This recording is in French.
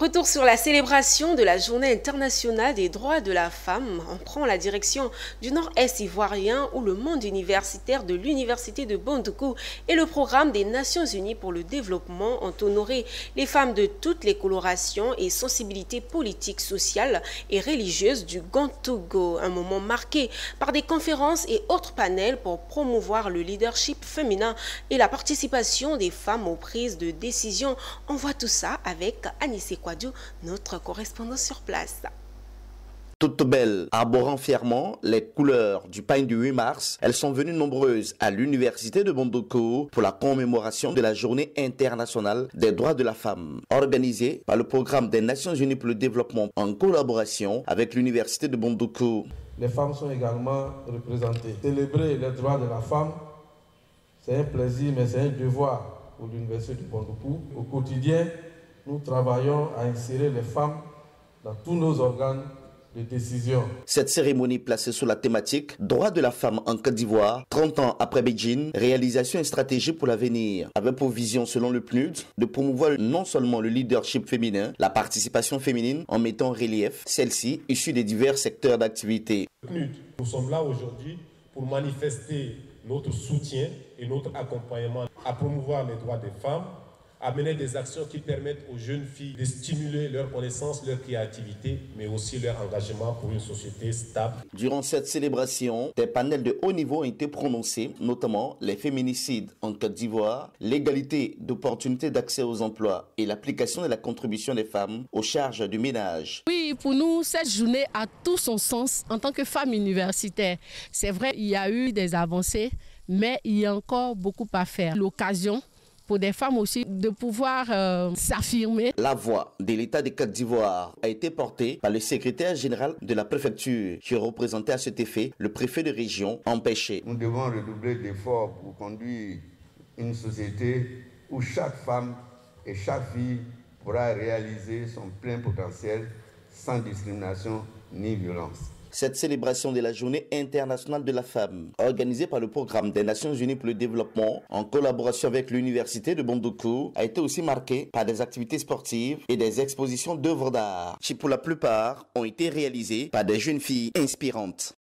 Retour sur la célébration de la Journée internationale des droits de la femme. On prend la direction du nord-est ivoirien où le monde universitaire de l'Université de Bondoukou et le programme des Nations Unies pour le développement ont honoré les femmes de toutes les colorations et sensibilités politiques, sociales et religieuses du Grand Togo. Un moment marqué par des conférences et autres panels pour promouvoir le leadership féminin et la participation des femmes aux prises de décision. On voit tout ça avec Anissé Kouadiou, notre correspondant sur place. Toutes belles, arborant fièrement les couleurs du pain du 8 mars, elles sont venues nombreuses à l'université de Bondoukou pour la commémoration de la Journée internationale des droits de la femme, organisée par le programme des Nations Unies pour le développement en collaboration avec l'université de Bondoukou. Les femmes sont également représentées. Célébrer les droits de la femme, c'est un plaisir, mais c'est un devoir pour l'université de Bondoukou. Au quotidien, nous travaillons à insérer les femmes dans tous nos organes de décision. Cette cérémonie placée sous la thématique « Droits de la femme en Côte d'Ivoire, 30 ans après Beijing, réalisation et stratégie pour l'avenir » avait pour vision, selon le PNUD, de promouvoir non seulement le leadership féminin, la participation féminine en mettant en relief celle-ci issue des divers secteurs d'activité. PNUD, nous sommes là aujourd'hui pour manifester notre soutien et notre accompagnement à promouvoir les droits des femmes, à mener des actions qui permettent aux jeunes filles de stimuler leur connaissance, leur créativité, mais aussi leur engagement pour une société stable. Durant cette célébration, des panels de haut niveau ont été prononcés, notamment les féminicides en Côte d'Ivoire, l'égalité d'opportunités d'accès aux emplois et l'application de la contribution des femmes aux charges du ménage. Oui, pour nous, cette journée a tout son sens en tant que femme universitaire. C'est vrai, il y a eu des avancées, mais il y a encore beaucoup à faire. L'occasion pour des femmes aussi de pouvoir s'affirmer. La voix de l'État de Côte d'Ivoire a été portée par le secrétaire général de la préfecture qui représentait à cet effet le préfet de région empêché. Nous devons redoubler d'efforts pour conduire une société où chaque femme et chaque fille pourra réaliser son plein potentiel sans discrimination ni violence. Cette célébration de la Journée internationale de la femme, organisée par le programme des Nations Unies pour le développement, en collaboration avec l'université de Bondoukou, a été aussi marquée par des activités sportives et des expositions d'œuvres d'art, qui pour la plupart ont été réalisées par des jeunes filles inspirantes.